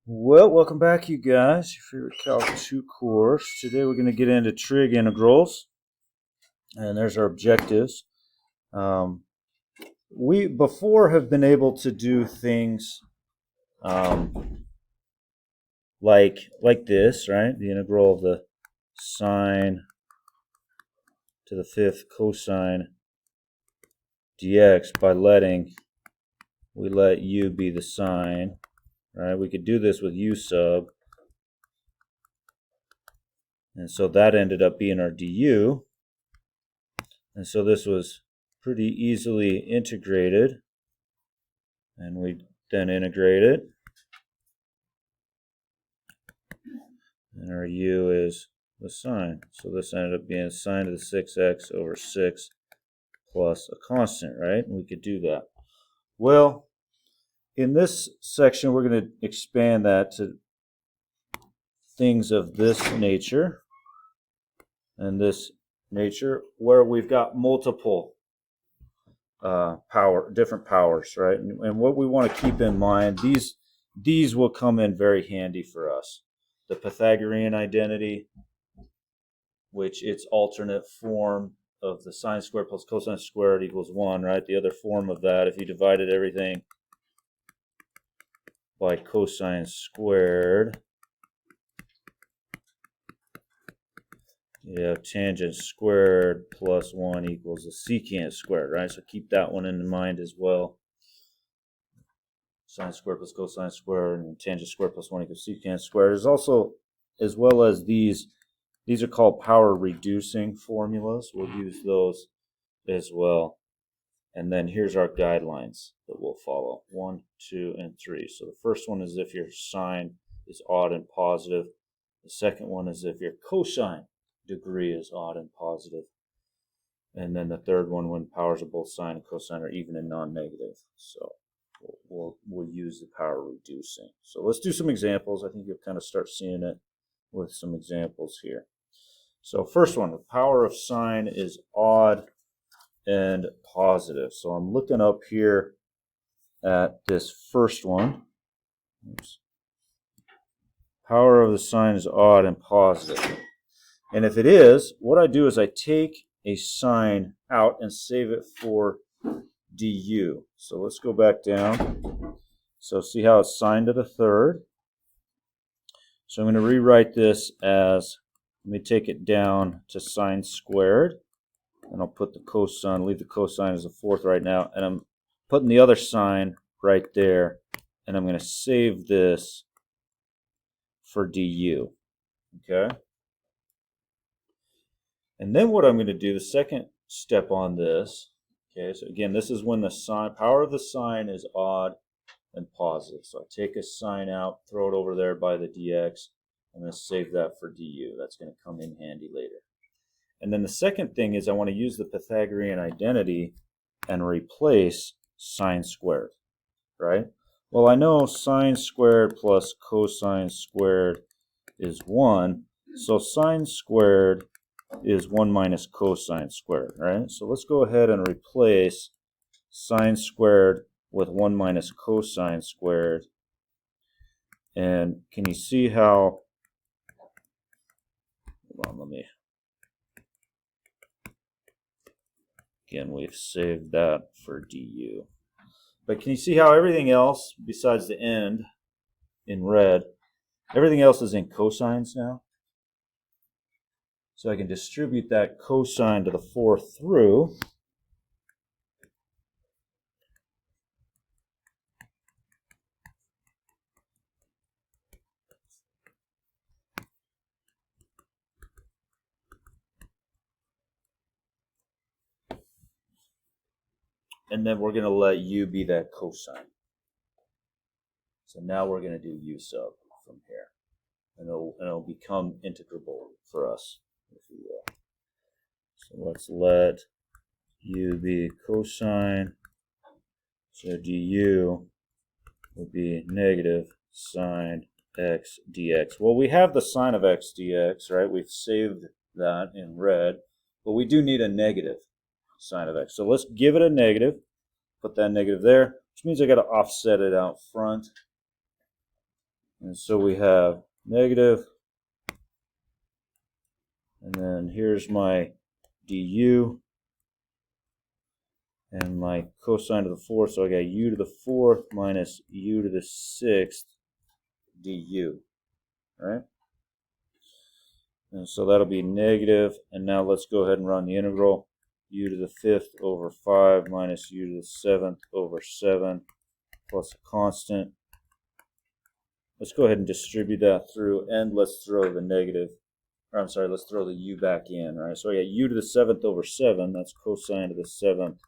Well, welcome back, you guys. Your favorite Calc 2 course. Today we're going to get into trig integrals, and there's our objectives. We before have been able to do things like this, right? The integral of the sine to the fifth cosine dx by we let u be the sine, right? We could do this with u sub. And so that ended up being our du. And so this was pretty easily integrated. And we then integrate it. And our u is the sine. So this ended up being sine to the 6x over 6 plus a constant, right? And we could do that. Well, in this section, we're going to expand that to things of this nature and this nature, where we've got multiple different powers, right? And what we want to keep in mind, these will come in very handy for us. The Pythagorean identity, which its alternate form of the sine squared plus cosine squared equals 1, right? The other form of that, if you divided everything by cosine squared, you have tangent squared plus 1 equals the secant squared, right? So keep that one in mind as well. Sine squared plus cosine squared and tangent squared plus 1 equals secant squared. There's also, as well as these are called power reducing formulas. We'll use those as well. And then here's our guidelines that we'll follow. 1, 2, and 3. So the first one is if your sine is odd and positive. The second one is if your cosine degree is odd and positive. And then the third one when powers of both sine and cosine are even and non-negative. So we'll use the power reducing. So let's do some examples. I think you'll kind of start seeing it with some examples here. So first one, the power of sine is odd and positive. So I'm looking up here at this first one. Oops. Power of the sine is odd and positive. And if it is, what I do is I take a sine out and save it for du. So let's go back down. So see how it's sine to the third. So I'm going to rewrite this as, let me take it down to sine squared. And I'll put the cosine, leave the cosine as a fourth right now. And I'm putting the other sine right there. And I'm going to save this for du. Okay? And then what I'm going to do, the second step on this, okay, so again, this is when the power of the sine is odd and positive. So I take a sine out, throw it over there by the dx. I'm going to save that for du. That's going to come in handy later. And then the second thing is I want to use the Pythagorean identity and replace sine squared, right? Well, I know sine squared plus cosine squared is 1. So sine squared is 1 minus cosine squared, right? So let's go ahead and replace sine squared with 1 minus cosine squared. And can you see how, hold on, again, we've saved that for du. But can you see how everything else, besides the end in red, everything else is in cosines now? So I can distribute that cosine to the fourth through. And then we're going to let u be that cosine. So now we're going to do u sub from here. And it'll become integrable for us, if you will. So let's let u be cosine. So du will be negative sine x dx. Well, we have the sine of x dx, right? We've saved that in red. But we do need a negative sine of x. So let's give it a negative. Put that negative there, which means I got to offset it out front. And so we have negative, and then here's my du, and my cosine to the fourth, so I got u to the fourth minus u to the sixth du, right? And so that'll be negative, and now let's go ahead and run the integral. U to the fifth over 5 minus u to the seventh over 7 plus a constant. Let's go ahead and distribute that through, and let's throw the negative, or I'm sorry, let's throw the u back in, right? So I got u to the seventh over 7, that's cosine to the seventh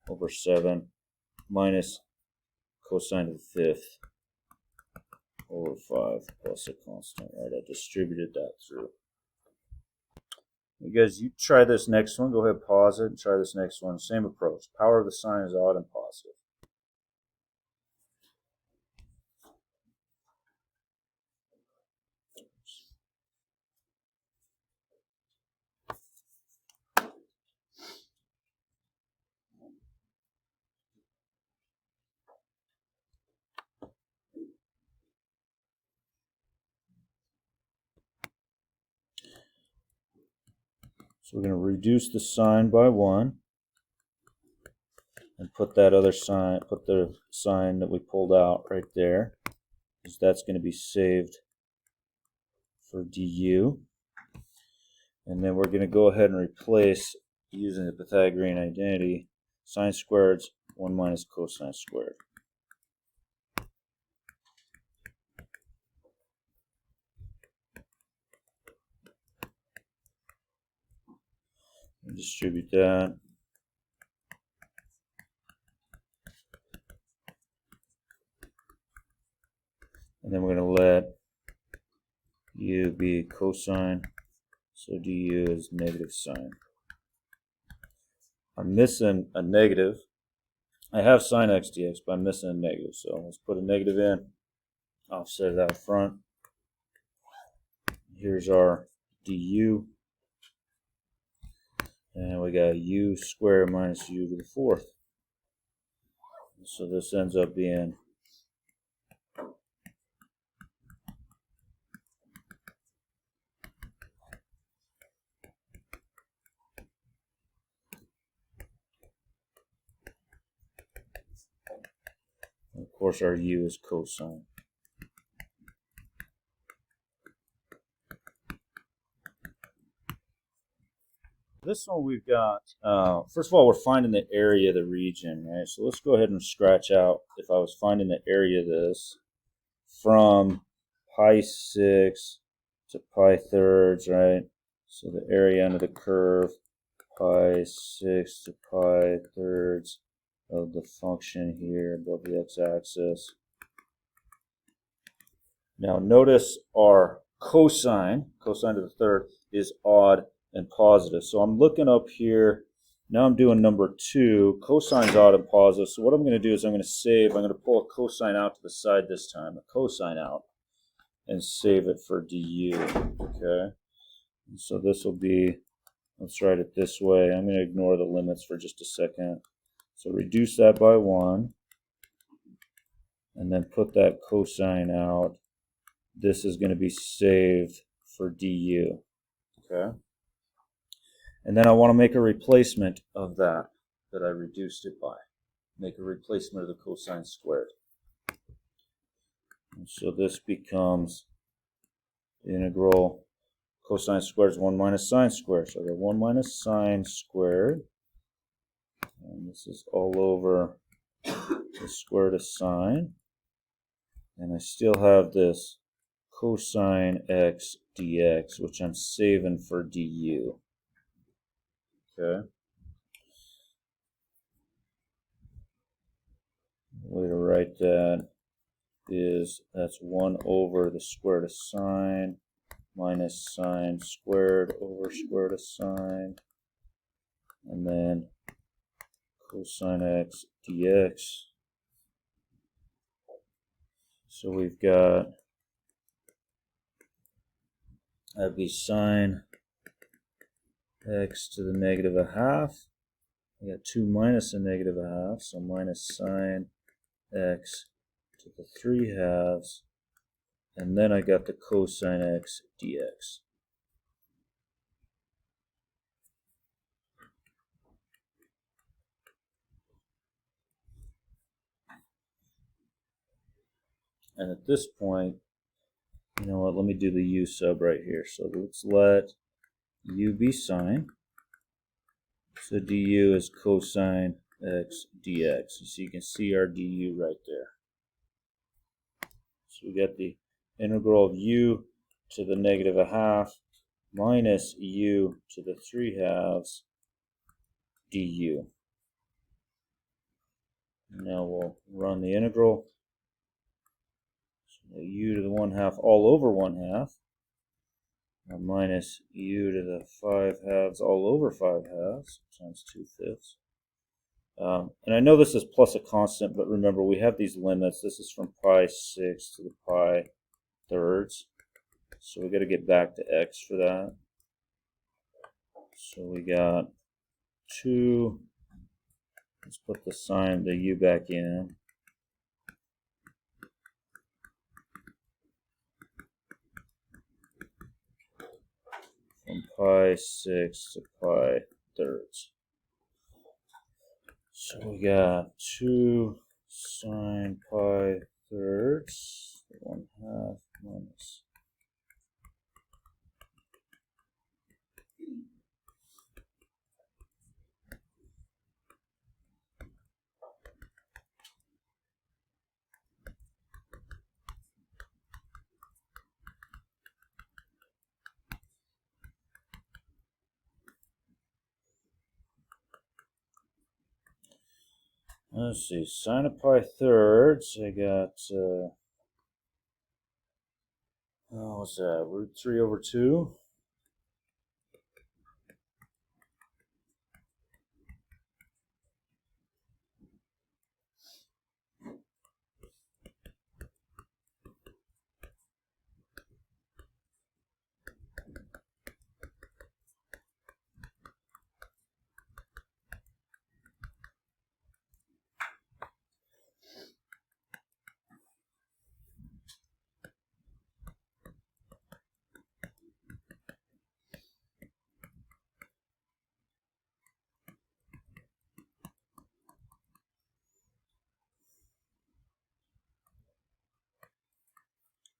over 7, minus cosine to the fifth over 5 plus a constant, right? I distributed that through. You guys, you try this next one. Go ahead, pause it, and try this next one. Same approach. Power of the sign is odd and positive. So we're going to reduce the sign by 1 and put that other sign, put the sign that we pulled out right there, because that's going to be saved for du. And then we're going to go ahead and replace, using the Pythagorean identity, sine squared is 1 minus cosine squared. And distribute that. And then we're going to let u be cosine, so du is negative sine. I'm missing a negative. I have sine x dx, but I'm missing a negative, so let's put a negative in, offset it out front. Here's our du, and we got u squared minus u to the fourth. So this ends up being of course, our u is cosine. This one we've got, first of all, we're finding the area of the region, right? So let's go ahead and scratch out, if I was finding the area of this, from pi 6 to pi thirds, right? So the area under the curve, pi 6 to pi thirds of the function here above the x-axis. Now notice our cosine to the third, is odd and positive. So I'm looking up here, now I'm doing number 2, cosine's odd and positive. So what I'm going to do is I'm going to pull a cosine out to the side this time, a cosine out, and save it for du, okay? And so this will be, let's write it this way. I'm going to ignore the limits for just a second. So reduce that by 1, and then put that cosine out. This is going to be saved for du, okay? And then I want to make a replacement of that I reduced it by. Make a replacement of the cosine squared. And so this becomes the integral cosine squared is 1 minus sine squared. So I got 1 minus sine squared. And this is all over the square root of sine. And I still have this cosine x dx, which I'm saving for du. Okay. The way to write that is that's 1 over the square root of sine minus sine squared over square root of sine, and then cosine x dx. So we've got, that'd be sine x to the negative a half. I got 2 minus a negative a half, so minus sine x to the 3 halves, And then I got the cosine x dx. And at this point, you know what, let me do the u sub right here. So let's let u be sine. So du is cosine x dx. So you can see our du right there. So we got the integral of u to the negative a half minus u to the 3/2 du. Now we'll run the integral. So u to the 1/2 all over 1/2 minus u to the 5/2 all over 5/2 times 2/5. And I know this is plus a constant, but remember we have these limits. This is from pi 6 to the pi thirds. So we got to get back to x for that. So we got 2. Let's put the sign, the u back in. From pi 6 to pi thirds. So we got 2 sine pi thirds, 1/2 minus. Let's see, sine of pi thirds, I got, what's that, root 3 over 2?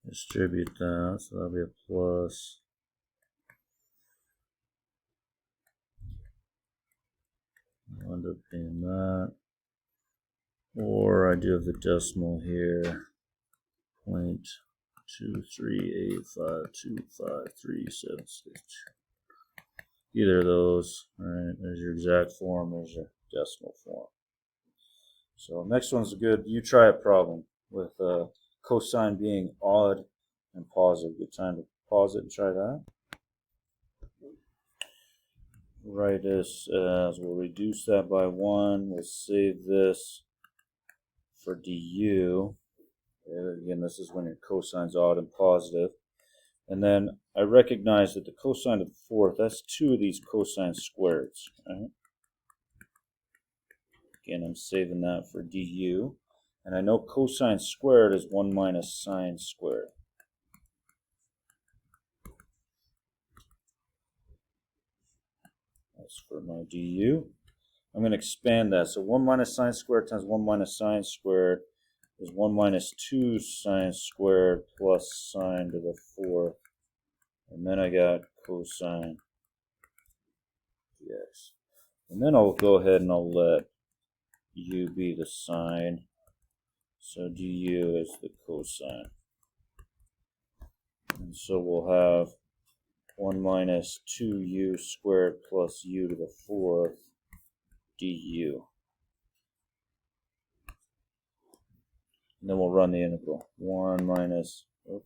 Distribute that, so that'll be a plus. I'll end up being that. Or I do have the decimal here. 0.238525376. Either of those. Alright, there's your exact form, there's your decimal form. So next one's a good you try it problem with cosine being odd and positive. Good time to pause it and try that. Write this as we'll reduce that by 1. We'll save this for du. Okay, again, this is when your cosine's odd and positive. And then I recognize that the cosine of the fourth, that's 2 of these cosine squareds. Right? Again, I'm saving that for du. And I know cosine squared is 1 minus sine squared. That's for my du. I'm going to expand that. So 1 minus sine squared times 1 minus sine squared is 1 minus 2 sine squared plus sine to the 4th. And then I got cosine dx. And then I'll go ahead and I'll let u be the sine. So du is the cosine. And so we'll have 1 minus 2u squared plus u to the 4th du. And then we'll run the integral. 1 minus 2u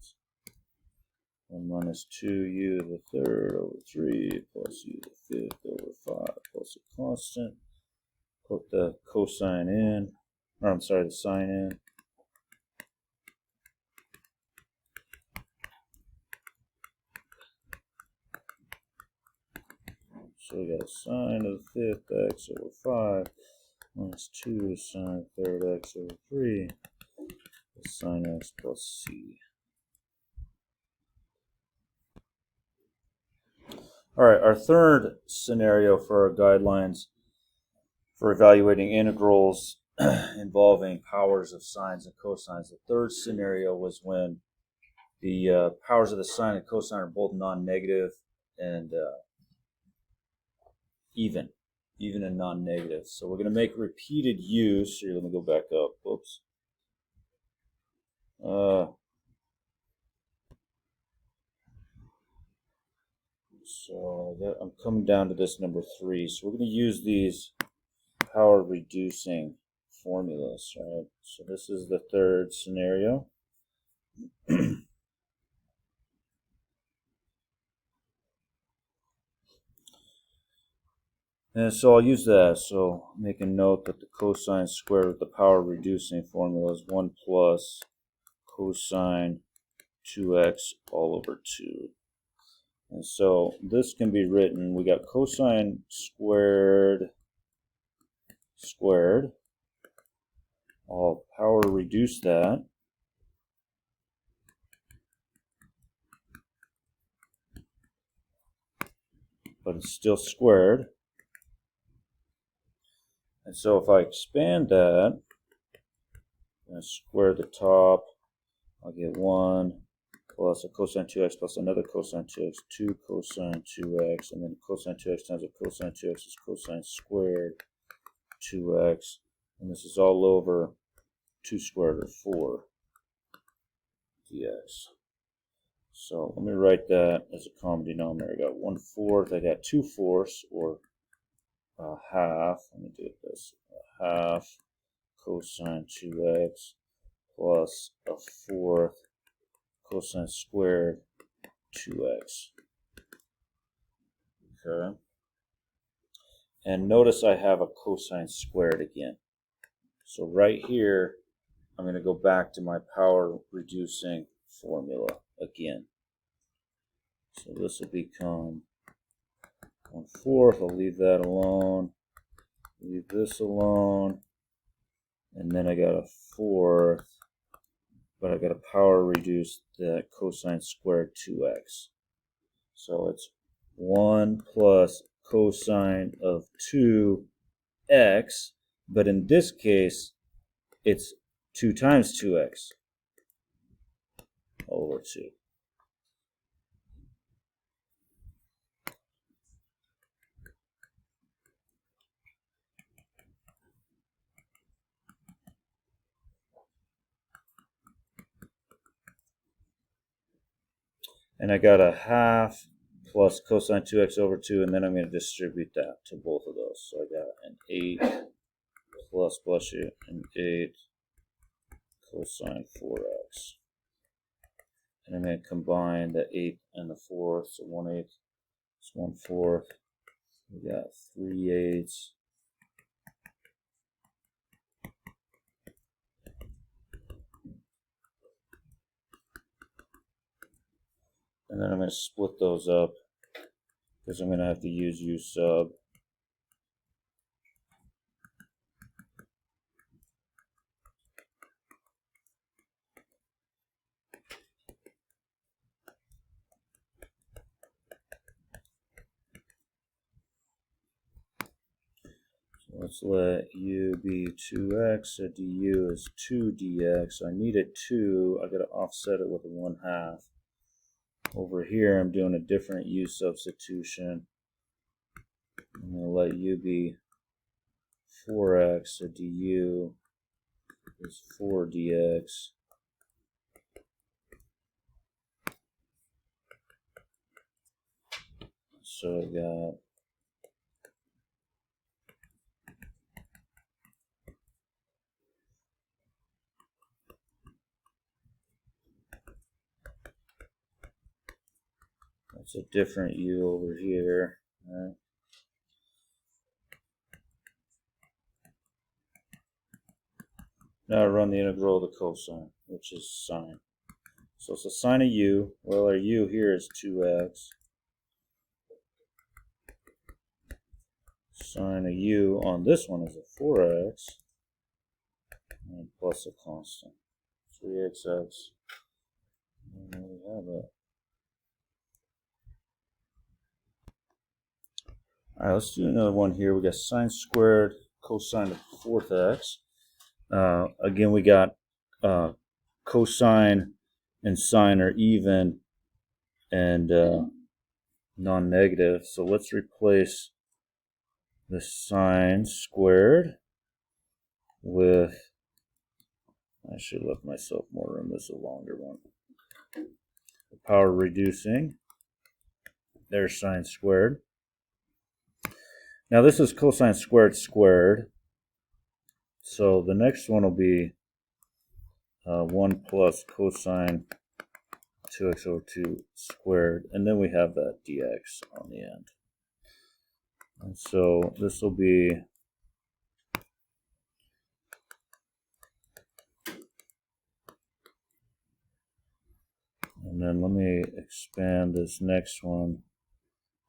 to the 3rd over 3 plus u to the 5th over 5 plus a constant. Put the cosine in, or I'm sorry, the sine in. So we got a sine of the 5th x over 5 minus 2 sine 3rd x over 3 sine x plus c. All right, our third scenario for our guidelines for evaluating integrals involving powers of sines and cosines. The third scenario was when the powers of the sine and cosine are both non-negative and even and non-negative. So we're going to make repeated use. Here, let me go back up. Whoops. So I'm coming down to this number 3. So we're going to use these power reducing formulas, right? So this is the third scenario. And so I'll use that. So make a note that the cosine squared with the power reducing formula is 1 plus cosine 2x all over 2. And so this can be written, we got cosine squared. I'll power reduce that. But it's still squared. And so if I expand that, and square the top, I'll get 1 plus a cosine 2x plus another cosine 2x, 2 cosine 2x, and then cosine 2x times a cosine 2x is cosine squared 2x, and this is all over 2 squared, or 4 dx. So let me write that as a common denominator. I got 1/4, I got 2/4, or half. Let me do this. Half cosine 2x plus a 1/4 cosine squared 2x. Okay. And notice I have a cosine squared again. So right here, I'm going to go back to my power reducing formula again. So this will become 1/4. I'll leave that alone. Leave this alone. And then I got a 1/4. But I got to power reduce the cosine squared 2x. So it's 1 plus cosine of 2x, but in this case, it's 2 times 2x over 2. And I got a half plus cosine 2x over 2, and then I'm going to distribute that to both of those. So I got an 8 plus, bless you, an 8 cosine 4x. And I'm going to combine the 8 and the 4, so 1/8 is 1/4. We got 3/8. And then I'm going to split those up because I'm going to have to use U sub. So let's let U be 2x, so du is 2 dx. So I need a 2. I got to offset it with a 1/2. Over here, I'm doing a different U substitution. I'm going to let U be 4x, so du is 4 dx. So I got that's a different U over here. Right? Now I run the integral of the cosine, which is sine. So it's a sine of u. Well, our u here is 2x. Sine of u on this one is a 4x. And plus a constant. 3xx. And there we have it. All right, let's do another one here. We got sine squared cosine of the fourth x. Again, we got cosine and sine are even and non-negative. So let's replace the sine squared with, I should have left myself more room. This is a longer one. The power reducing. There's sine squared. Now this is cosine squared squared. So the next one will be 1 plus cosine 2x over 2 squared. And then we have that dx on the end. And so this will be and then let me expand this next one.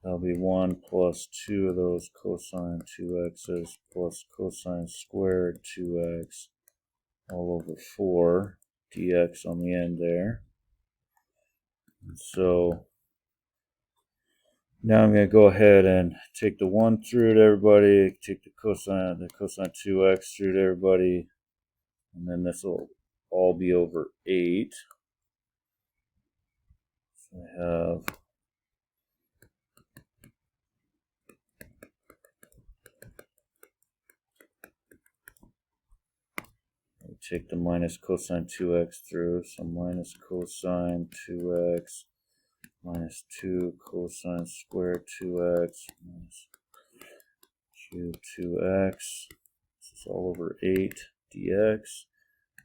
That'll be 1 plus 2 of those cosine 2x's plus cosine squared 2x all over 4 dx on the end there. And so now I'm going to go ahead and take the 1 through to everybody, take the cosine 2x through to everybody, and then this will all be over 8. So I have take the minus cosine 2x through, so minus cosine 2x minus 2 cosine squared 2x minus cube 2x. This is all over 8 dx.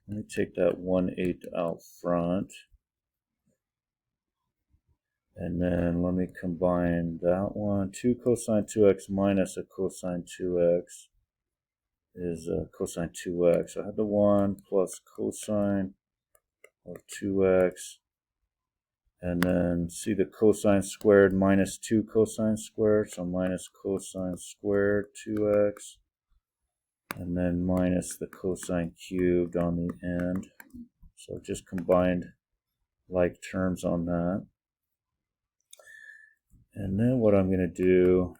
Let me take that 1/8 out front. And then let me combine that one. 2 cosine 2x minus a cosine 2x is cosine 2x. So I have the 1 plus cosine of 2x. And then see the cosine squared minus 2 cosine squared. So minus cosine squared 2x. And then minus the cosine cubed on the end. So just combined like terms on that. And then what I'm going to do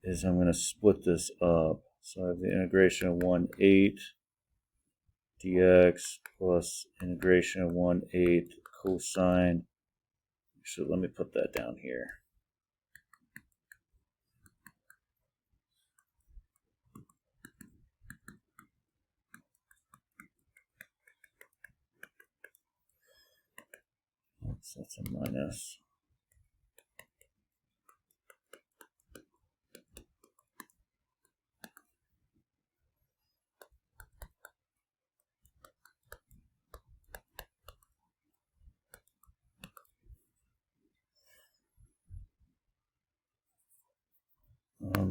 is I'm going to split this up. So I have the integration of 1/8 dx plus integration of 1/8 cosine. So let me put that down here. Oops, that's a minus.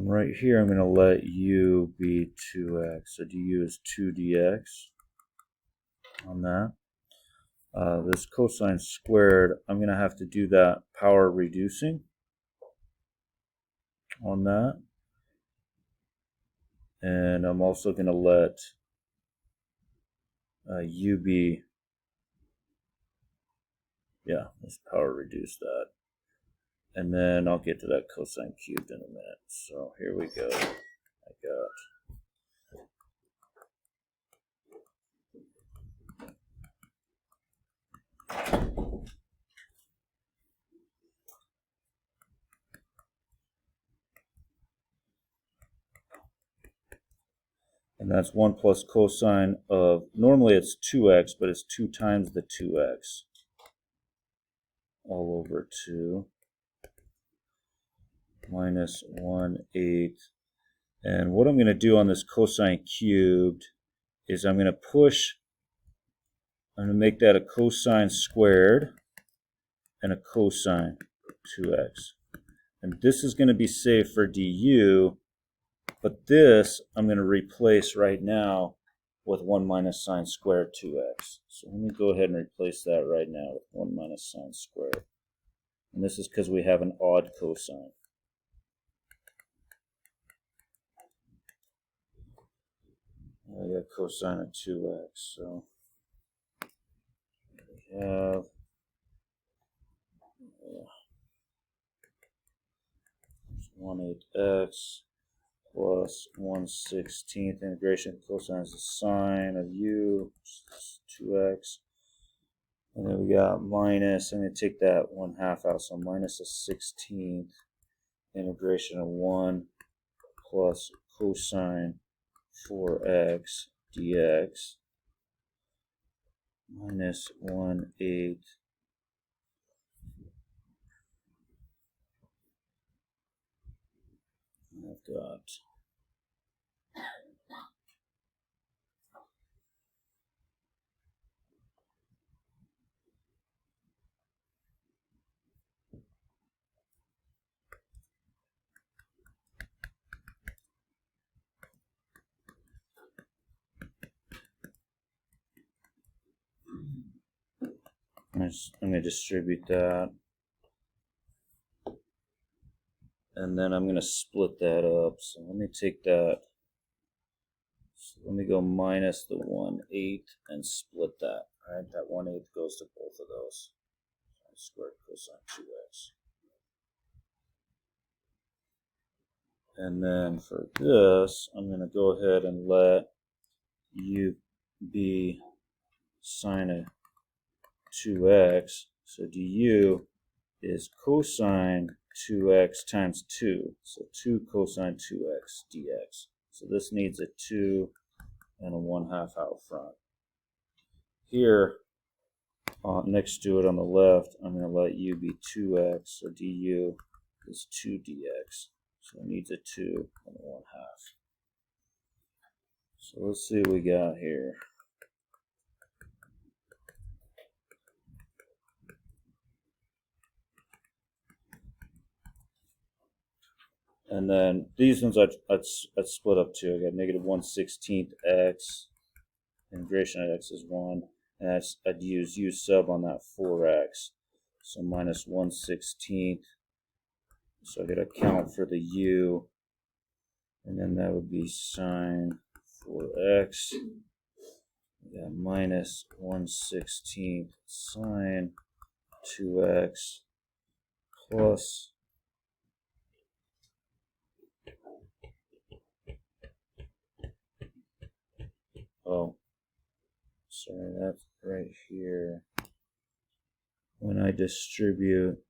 Right here, I'm going to let u be 2x. So du is 2 dx on that. This cosine squared, I'm going to have to do that power reducing on that. And I'm also going to let u be, yeah, let's power reduce that. And then I'll get to that cosine cubed in a minute. So here we go. I got and that's 1 plus cosine of, normally it's 2x, but it's 2 times the 2x all over 2 minus 1/8. And what I'm going to do on this cosine cubed is I'm going to make that a cosine squared and a cosine 2x. And this is going to be saved for du, but this I'm going to replace right now with 1 minus sine squared 2x. So let me go ahead and replace that right now with 1 minus sine squared. And this is because we have an odd cosine. I got cosine of 2x, so we have 1/8 x plus 1/16 integration cosine is the sine of u, which is 2x. And then we got minus, I'm going to take that 1/2 out, so minus 1/16 integration of 1 plus cosine 4x dx minus 1/8 I've got I'm going to distribute that, and then I'm going to split that up. So let me take that, so let me go minus the 1/8 and split that. Right, that 1/8 goes to both of those. Squared cosine 2x. And then for this, I'm going to go ahead and let u be sine of 2x. So du is cosine 2x times 2. So 2 cosine 2x dx. So this needs a 2 and a 1/2 out front. Here, next to it on the left, I'm going to let u be 2x. So du is 2 dx. So it needs a 2 and a 1/2. So let's see what we got here. And then these ones I'd split up too. I got negative 1/16 x. Integration of x is 1. And I'd use u sub on that 4x. So minus 1/16. So I got to account for the u. And then that would be sine 4x. We got minus 1/16 sine 2x plus sorry, that's right here. When I distribute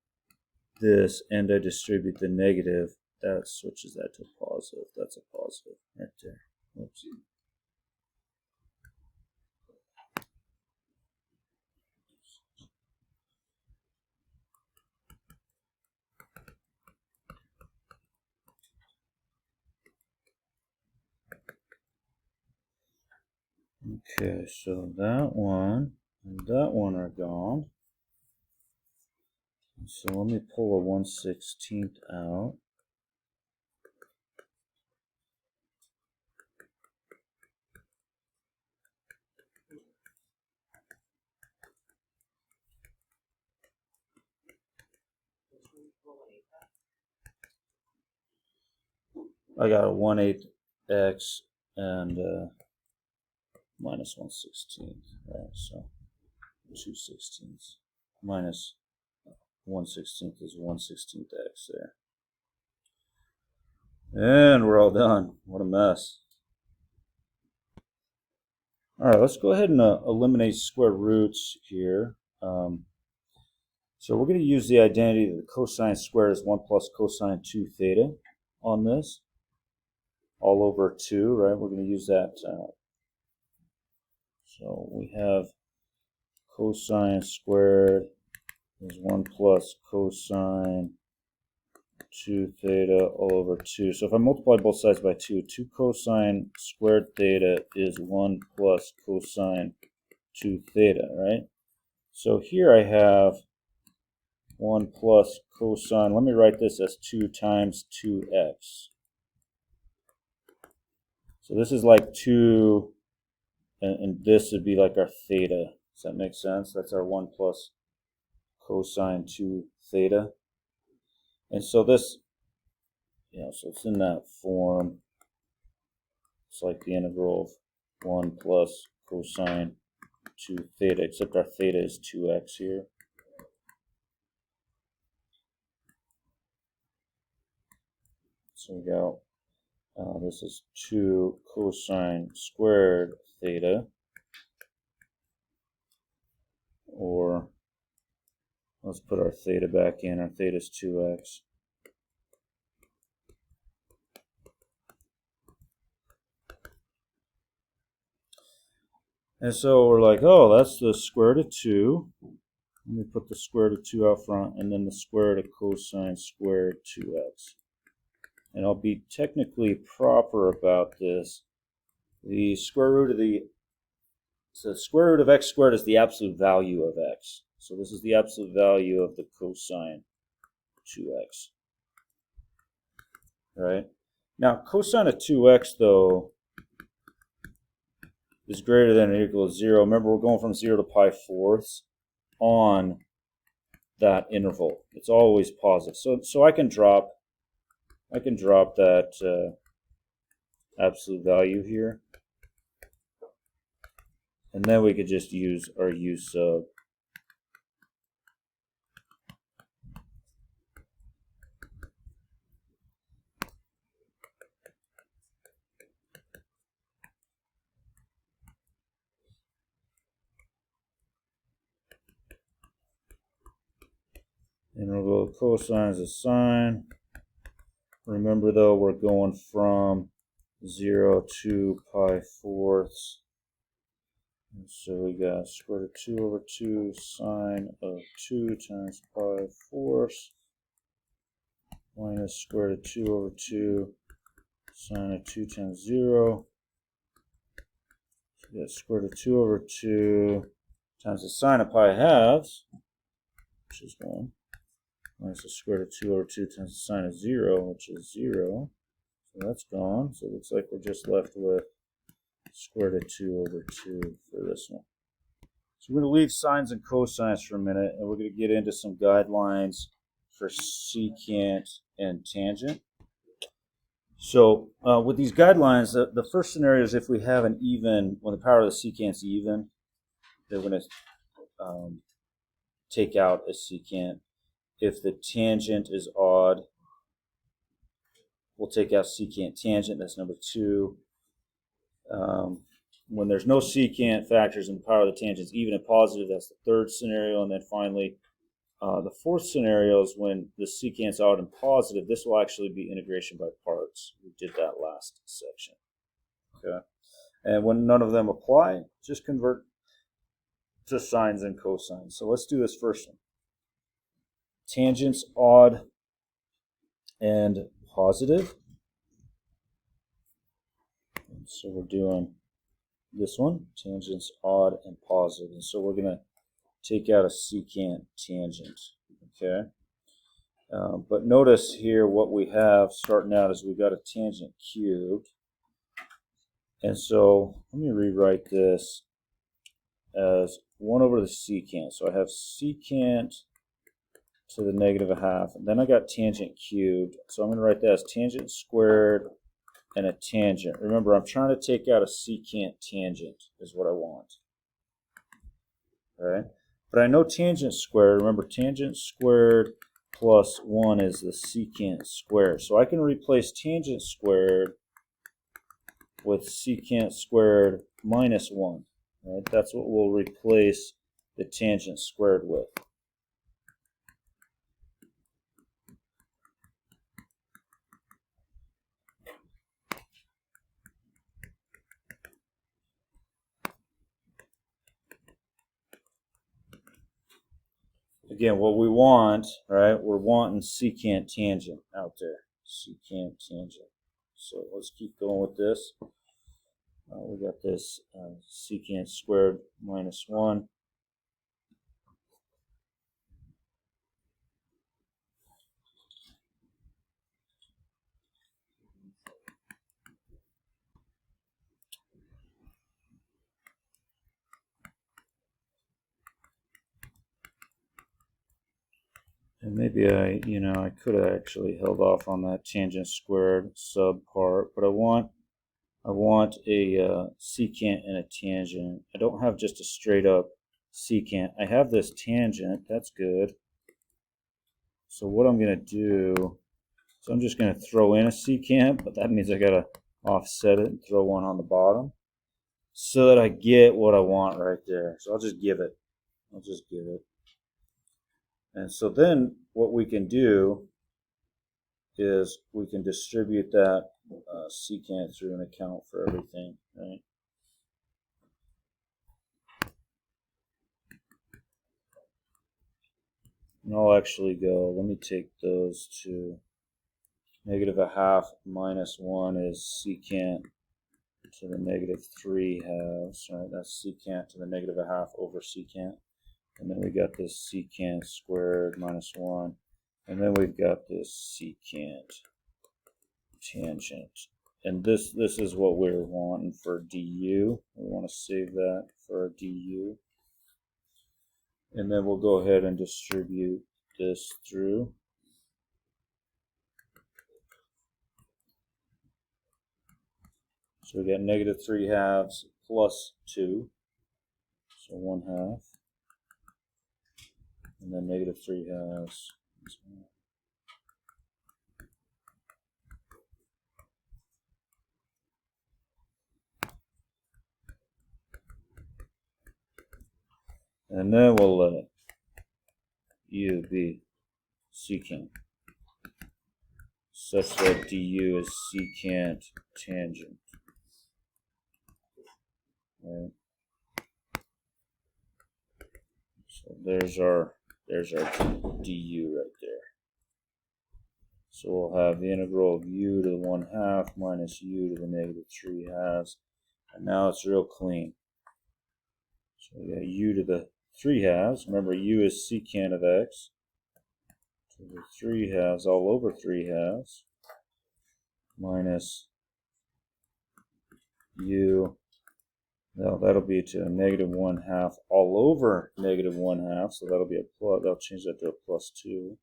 this and I distribute the negative, that switches that to positive. That's a positive right there. Oops. Okay, so that one and that one are gone. So let me pull a 1/16 out. I got a 1/8 x and minus 1/16, right? So 2/16 minus 1/16 is 1/16 x there. And we're all done. What a mess. All right, let's go ahead and eliminate square roots here. So we're going to use the identity that the cosine squared is 1 plus cosine 2 theta on this. All over 2, right? We're going to use that. So we have cosine squared is 1 plus cosine 2 theta all over 2. So if I multiply both sides by 2, 2 cosine squared theta is 1 plus cosine 2 theta, right? So here I have 1 plus cosine. Let me write this as 2 times 2x. So this is like 2, and this would be like our theta. Does that make sense? That's our 1 plus cosine 2 theta. And so this, so it's in that form. It's like the integral of 1 plus cosine 2 theta, except our theta is 2x here. So we got, this is 2 cosine squared theta, or let's put our theta back in. Our theta is 2x. And so we're like, oh, that's the square root of 2. Let me put the square root of 2 out front, and then the square root of cosine squared 2x. And I'll be technically proper about this. The square root of x squared is the absolute value of x. So this is the absolute value of the cosine 2x. Right? Now, cosine of 2x, though, is greater than or equal to 0. Remember, we're going from 0 to pi fourths on that interval. It's always positive. So I can drop that absolute value here. And then we could just use our u sub. And we'll go cosine is a sine. Remember, though, we're going from 0 to pi fourths. And so we got square root of 2 over 2 sine of 2 times pi fourths minus square root of 2 over 2 sine of 2 times 0. So we got square root of 2 over 2 times the sine of pi halves, which is 1, minus the square root of 2 over 2 times the sine of 0, which is 0. So that's gone. So it looks like we're just left with square root of 2 over 2 for this one. So we're going to leave sines and cosines for a minute, and we're going to get into some guidelines for secant and tangent. So with these guidelines, the first scenario is if we have an even, when the power of the secant's even, they're going to take out a secant. If the tangent is odd, we'll take out secant tangent. That's number 2. When there's no secant factors and the power of the tangent is even and positive, that's the third scenario. And then finally, the fourth scenario is when the secant's odd and positive. This will actually be integration by parts. We did that last section. Okay. And when none of them apply, just convert to sines and cosines. So let's do this first one. Tangents odd and positive. So we're doing this one, tangents odd and positive. And so we're going to take out a secant tangent. Okay. But notice here what we have starting out is we've got a tangent cubed. And so let me rewrite this as 1 over the secant. So I have secant to the negative a half. And then I got tangent cubed. So I'm going to write that as tangent squared and a tangent. Remember, I'm trying to take out a secant tangent is what I want. All right? But I know tangent squared. Remember, tangent squared plus 1 is the secant squared. So I can replace tangent squared with secant squared minus 1. Right? That's what we'll replace the tangent squared with. Again, what we want, right, we're wanting secant tangent out there. Secant tangent. So let's keep going with this. We got this secant squared minus 1. And maybe I could have actually held off on that tangent squared sub part, but I want a secant and a tangent. I don't have just a straight up secant. I have this tangent. That's good. So what I'm going to do So I'm just going to throw in a secant, but that means I got to offset it and throw one on the bottom so that I get what I want right there. So I'll just give it. And so then what we can do is we can distribute that secant through and account for everything, right? And I'll actually go, let me take those two. -1/2 minus 1 is secant to the -3/2, right? That's secant to the -1/2 over secant. And then we got this secant squared minus 1. And then we've got this secant tangent. And this is what we're wanting for du. We want to save that for a du. And then we'll go ahead and distribute this through. So we got -3/2 plus 2, so 1/2, and then -3/2. And then we'll let u be secant, such that du is secant tangent. Right. So there's our du right there. So we'll have the integral of u to the 1/2 minus u to the -3/2, and now it's real clean. So we got u to the 3/2. Remember, u is secant of x to the 3/2 all over 3/2 minus u. Now that'll be to a -1/2 all over -1/2, so that'll be a plus. I'll change that to a +2,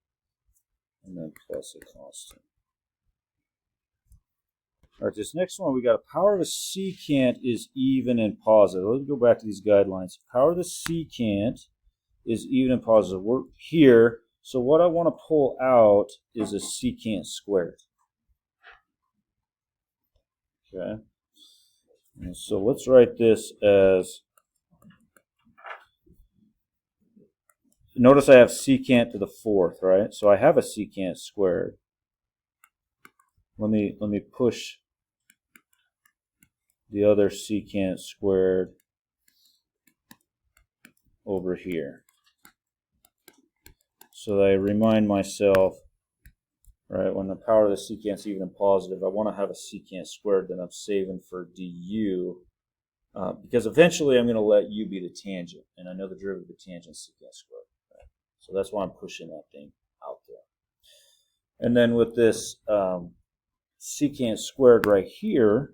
and then plus a constant. All right, this next one we got a power of a secant is even and positive. Let's go back to these guidelines. Power of the secant is even and positive. We're here, so what I want to pull out is a secant squared. Okay. And so let's write this as, notice I have secant to the 4th, right? So I have a secant squared. Let me push the other secant squared over here. So that I remind myself, right, when the power of the secant is even and positive, I want to have a secant squared that I'm saving for du, because eventually I'm going to let u be the tangent, and I know the derivative of the tangent is secant squared. Right? So that's why I'm pushing that thing out there. And then with this secant squared right here,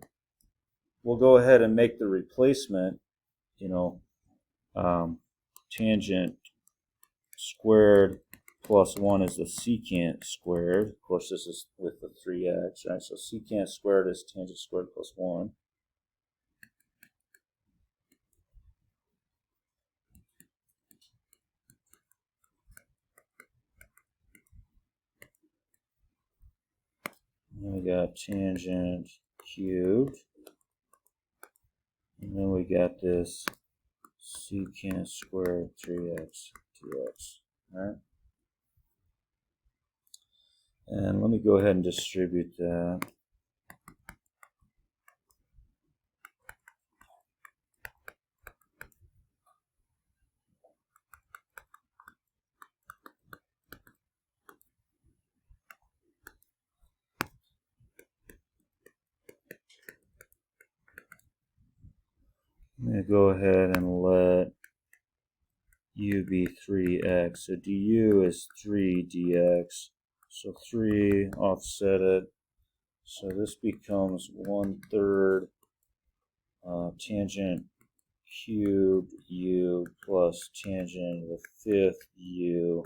we'll go ahead and make the replacement, tangent squared plus 1 is the secant squared. Of course, this is with the 3x, right? So secant squared is tangent squared plus 1. And we got tangent cubed. And then we got this secant squared 3x dx, right? And let me go ahead and distribute that. I'm going to go ahead and let u be 3x. So du is 3 dx. So 3, offset it. So this becomes 1/3 tangent cubed u plus tangent of the 5th u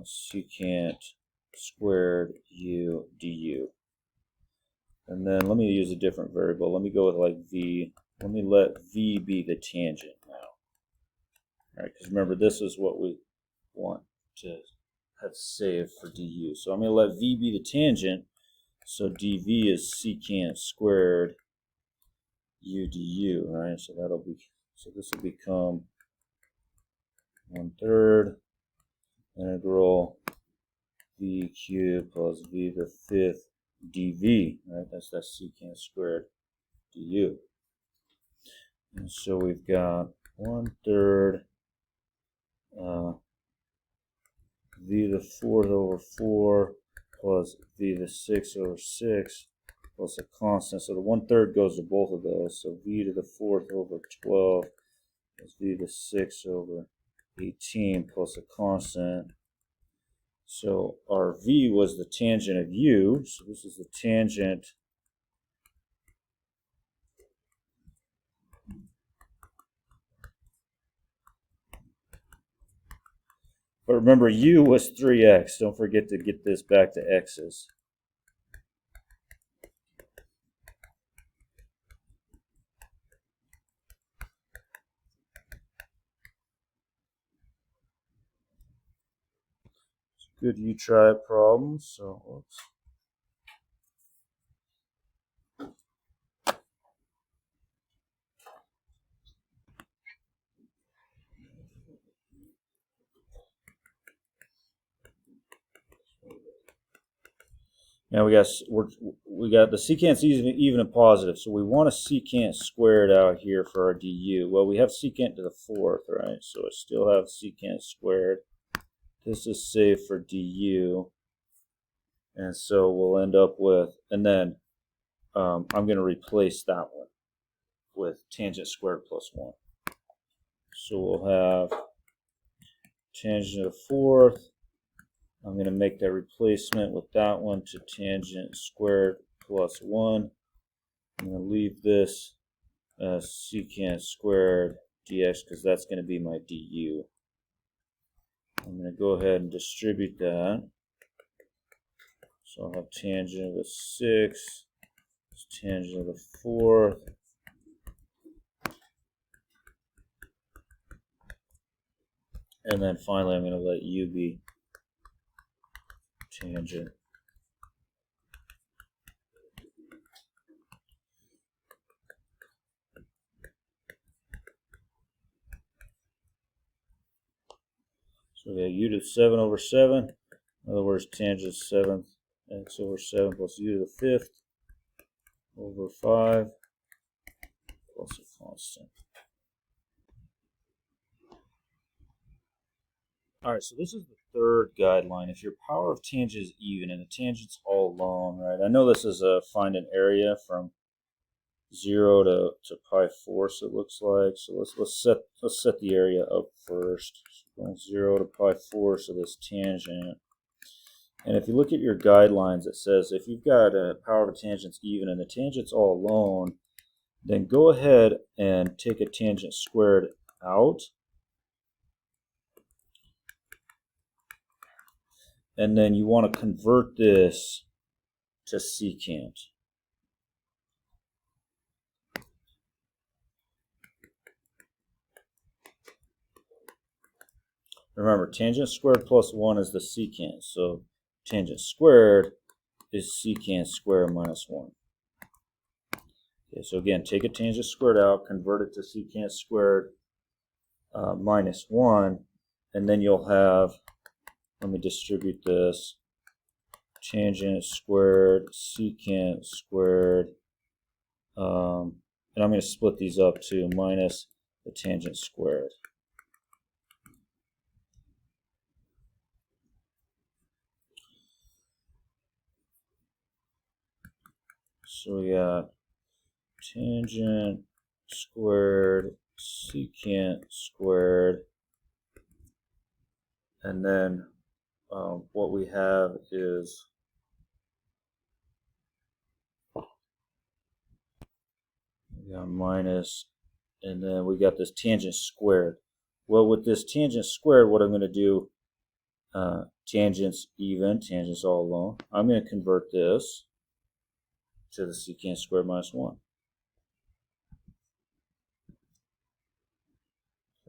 secant squared u du. And then let me use a different variable. Let me go with like v. Let me let v be the tangent now. All right, because remember, this is what we want to have saved for du. So I'm going to let v be the tangent. So dv is secant squared u du, right? So that'll be, so this will become 1/3 integral v cubed plus v to the 5th dv, right? That's secant squared du. And so we've got 1/3 v to the 4th over 4 plus v to the 6th over 6 plus a constant. So the 1/3 goes to both of those. So v to the 4th over 12 plus v to the 6th over 18 plus a constant. So our v was the tangent of u. So this is the tangent but remember, u was 3x. Don't forget to get this back to x's. It's a good u-try problem. So, oops. Now we got the secant's even and positive, so we want a secant squared out here for our du. Well, we have secant to the 4th, right? So I still have secant squared. This is saved for du, and so we'll end up with, and then I'm going to replace that one with tangent squared plus 1. So we'll have tangent to the 4th. I'm going to make that replacement with that one to tangent squared plus 1. I'm going to leave this secant squared dx because that's going to be my du. I'm going to go ahead and distribute that. So I'll have tangent of the 6th, tangent of the 4th, and then finally I'm going to let u be tangent. So we got u to the 7 over 7. In other words, tangent 7th x over 7 plus u to the 5th over 5 plus a constant. Alright, so this is the third guideline. If your power of tangent is even and the tangent's all alone, right? I know this is a find an area from 0 to pi fourths, it looks like. So let's set the area up first. So going 0 to pi fourths of this tangent. And if you look at your guidelines, it says if you've got a power of a tangent's even and the tangent's all alone, then go ahead and take a tangent squared out. And then you want to convert this to secant. Remember, tangent squared plus 1 is the secant. So tangent squared is secant squared minus 1. Okay, so again, take a tangent squared out, convert it to secant squared minus 1, and then you'll have, let me distribute this, tangent squared, secant squared, and I'm going to split these up to minus the tangent squared. So we got tangent squared, secant squared, and then what we have is we got minus, and then we got this tangent squared. Well, with this tangent squared, what I'm going to do, tangents even, tangents all alone. I'm going to convert this to the secant squared minus 1.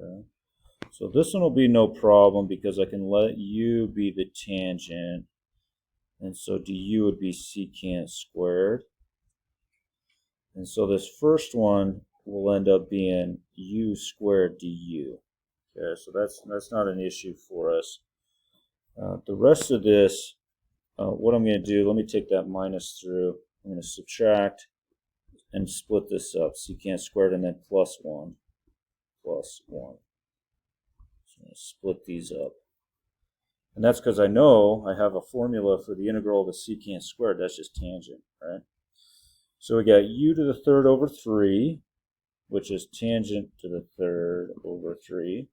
Okay. So this one will be no problem because I can let u be the tangent. And so du would be secant squared. And so this first one will end up being u squared du. Okay, so that's not an issue for us. The rest of this, what I'm going to do, let me take that minus through. I'm going to subtract and split this up. Secant squared and then plus 1. Plus 1. So I'm going to split these up. And that's because I know I have a formula for the integral of the secant squared. That's just tangent, right? So we got u to the third over 3, which is tangent to the third over 3.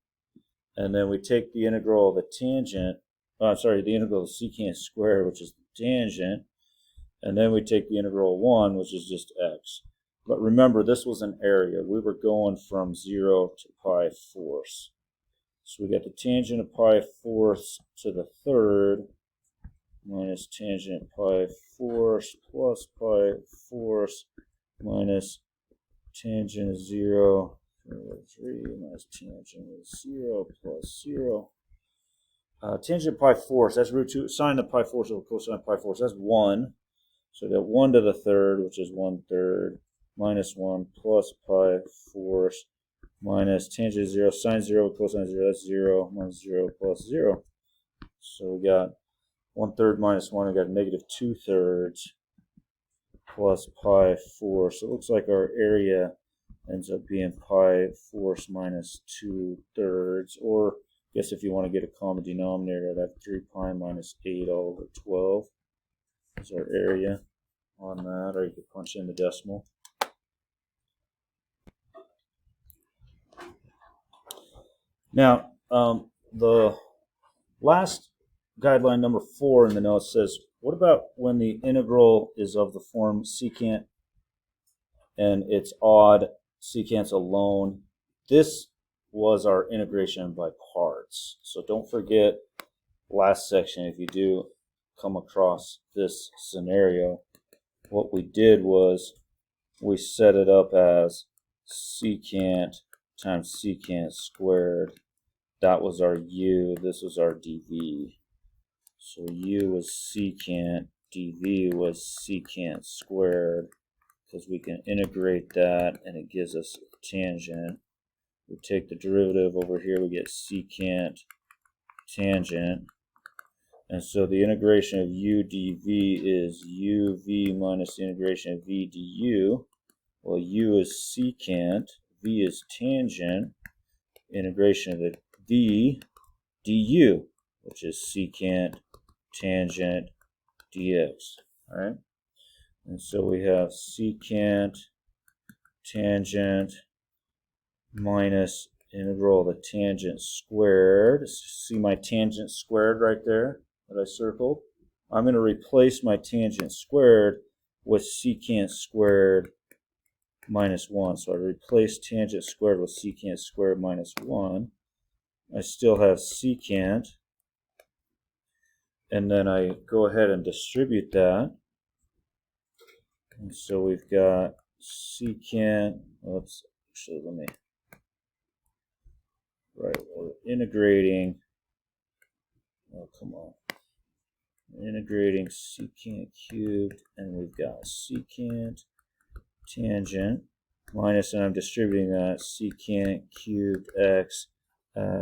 And then we take the integral of the tangent, the integral of the secant squared, which is the tangent. And then we take the integral of 1, which is just x. But remember, this was an area. We were going from 0 to pi fourths. So we got the tangent of pi fourths to the third minus tangent of pi fourths plus pi fourths minus tangent of 0 over 3 minus tangent of 0 plus 0. Tangent of pi fourths, that's root 2, sine of pi fourths over cosine of pi fourths, that's 1. So we got 1 to the third, which is 1/3, minus 1 plus pi fourths minus tangent of 0, sine 0, cosine 0, that's 0, minus 0 plus 0. So we got 1/3 minus 1, we got negative 2/3 plus pi fourths. So it looks like our area ends up being pi fourths minus 2/3, or I guess if you want to get a common denominator, that 3 pi minus 8 all over 12 is our area on that, or you could punch in the decimal. Now, the last guideline, number 4 in the notes, says, what about when the integral is of the form secant and it's odd, secant's alone? This was our integration by parts. So don't forget last section, if you do come across this scenario, what we did was we set it up as secant times secant squared. That was our u, this was our dv. So u was secant, dv was secant squared, because we can integrate that and it gives us a tangent. We take the derivative over here, we get secant tangent. And so the integration of u dv is uv minus the integration of v du. Well, u is secant, v is tangent, integration of the v du, which is secant tangent dx. All right? And so we have secant tangent minus integral of the tangent squared. See my tangent squared right there that I circled? I'm going to replace my tangent squared with secant squared minus 1. So I replace tangent squared with secant squared minus 1. I still have secant. And then I go ahead and distribute that. And so we've got secant, oops, actually let me, right, we're integrating, oh come on, we're integrating secant cubed, and we've got secant tangent minus, and I'm distributing that, secant cubed x,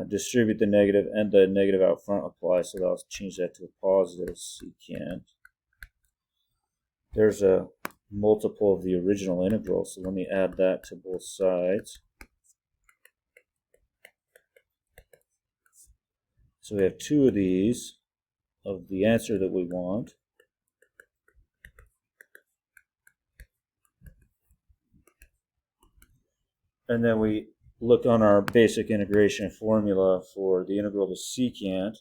distribute the negative, and the negative out front apply, so I'll change that to a positive secant. There's a multiple of the original integral, so let me add that to both sides. So we have 2 of these of the answer that we want. And then we look on our basic integration formula for the integral of secant,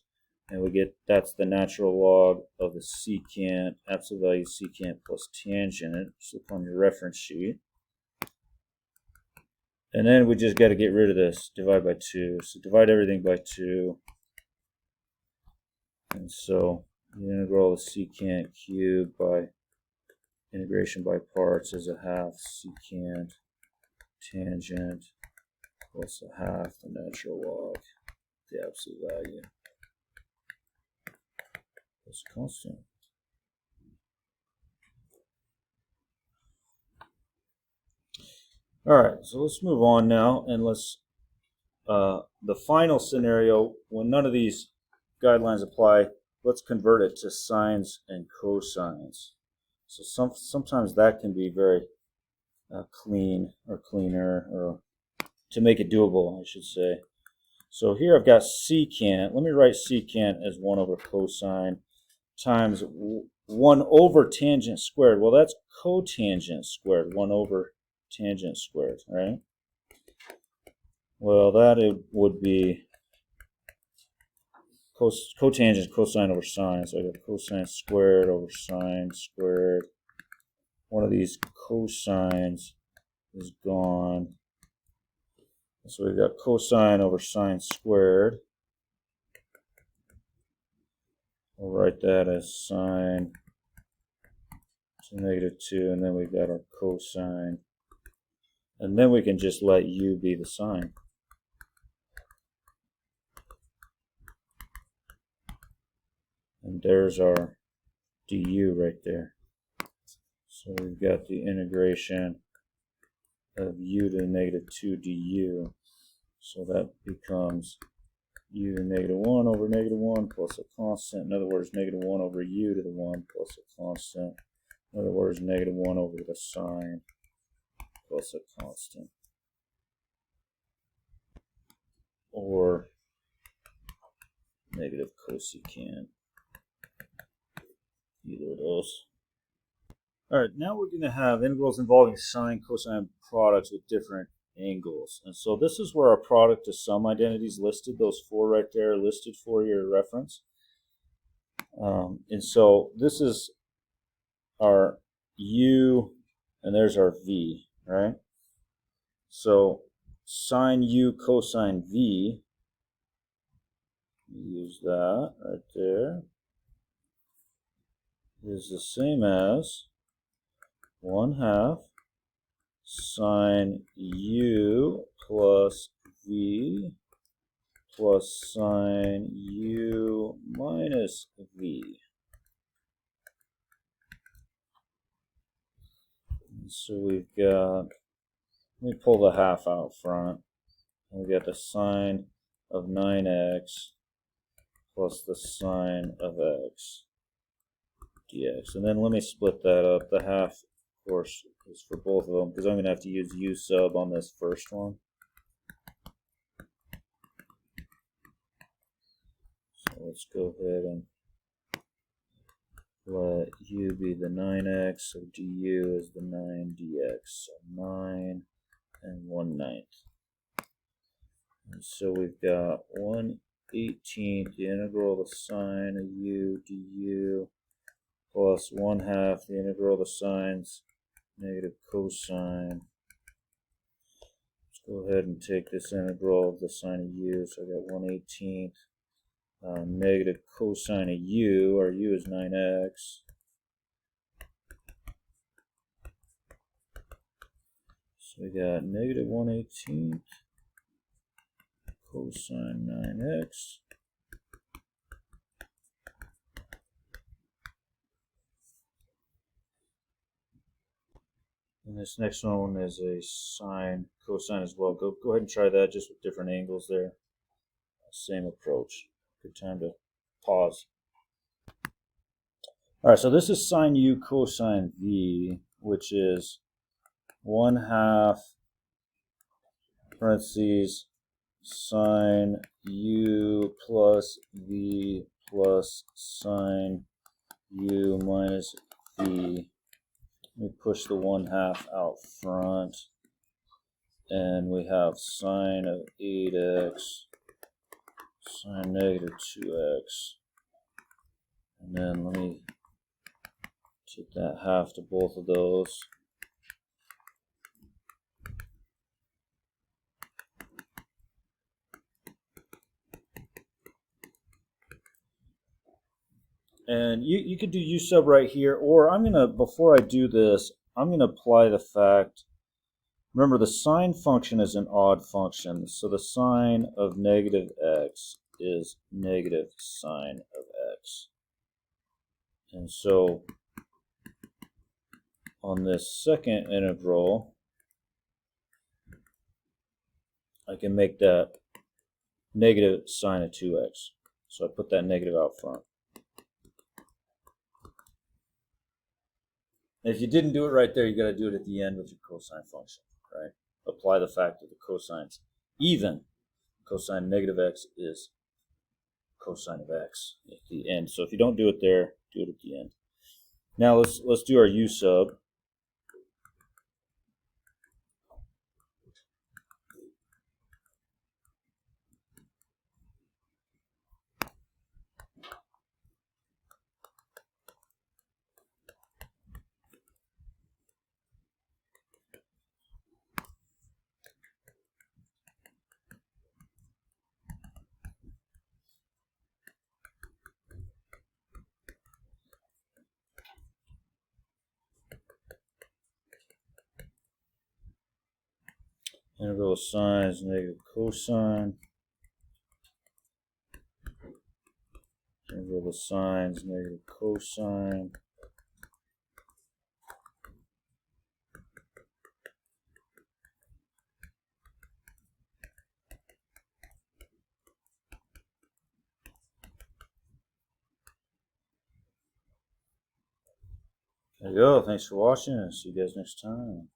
and we get that's the natural log of the secant, absolute value secant plus tangent. Just look on your reference sheet. And then we just got to get rid of this, divide by 2. So divide everything by 2. And so the integral of secant cubed by integration by parts is a half secant tangent plus a half the natural log. the absolute value. It's constant. All right, so let's move on now, and let's the final scenario when none of these guidelines apply. Let's convert it to sines and cosines. So sometimes that can be very clean or cleaner, or to make it doable, I should say. So here I've got secant. Let me write secant as 1 over cosine times 1 over tangent squared. Well, that's cotangent squared, 1 over tangent squared, right? Well, that it would be cotangent cosine over sine. So I got cosine squared over sine squared. One of these cosines is gone. So we've got cosine over sine squared. We'll write that as sine to -2, and then we've got our cosine. And then we can just let u be the sine. And there's our du right there. So we've got the integration of u to the -2 du. So that becomes u to the -1 over -1 plus a constant. In other words, -1 over u to the 1 plus a constant. In other words, -1 over the sine plus a constant. Or negative cosecant. Either of those. All right, now we're going to have integrals involving sine, cosine products with different angles. And so this is where our product of sum identities listed, those 4 right there listed for your reference. And so this is our u, and there's our v, right? So sine u cosine v, use that right there, is the same as 1/2 sine u plus v plus sine u minus v. And so we've got, let me pull the half out front. We've got the sine of 9x plus the sine of x dx. And then let me split that up. The half, of course, is for both of them because I'm going to have to use u sub on this first one. So let's go ahead and let u be the 9x, so du is the 9 dx. So 9 and 1/9. And so we've got 1/18 the integral of the sine of u du plus 1/2 the integral of the sines negative cosine. Let's go ahead and take this integral of the sine of u. So I got 1/18 negative cosine of u. Our u is 9x. So we got negative 1/18 cosine 9x. And this next one is a sine, cosine as well. Go ahead and try that just with different angles there. Same approach. Good time to pause. All right, so this is sine u cosine v, which is 1/2 parentheses sine u plus v plus sine u minus v. We push the 1/2 out front, and we have sine of 8x, sine negative 2x, and then let me take that half to both of those. And you could do u sub right here, or I'm going to, before I do this, I'm going to apply the fact, remember the sine function is an odd function, so the sine of negative x is negative sine of x. And so on this second integral, I can make that negative sine of 2x. So I put that negative out front. And if you didn't do it right there, you got to do it at the end with your cosine function, right? Apply the fact that the cosine's even. Cosine negative x is cosine of x at the end. So if you don't do it there, do it at the end. Now let's do our u sub. Integral of sine is negative cosine. Integral of sine is negative cosine. There you go. Thanks for watching. See you guys next time.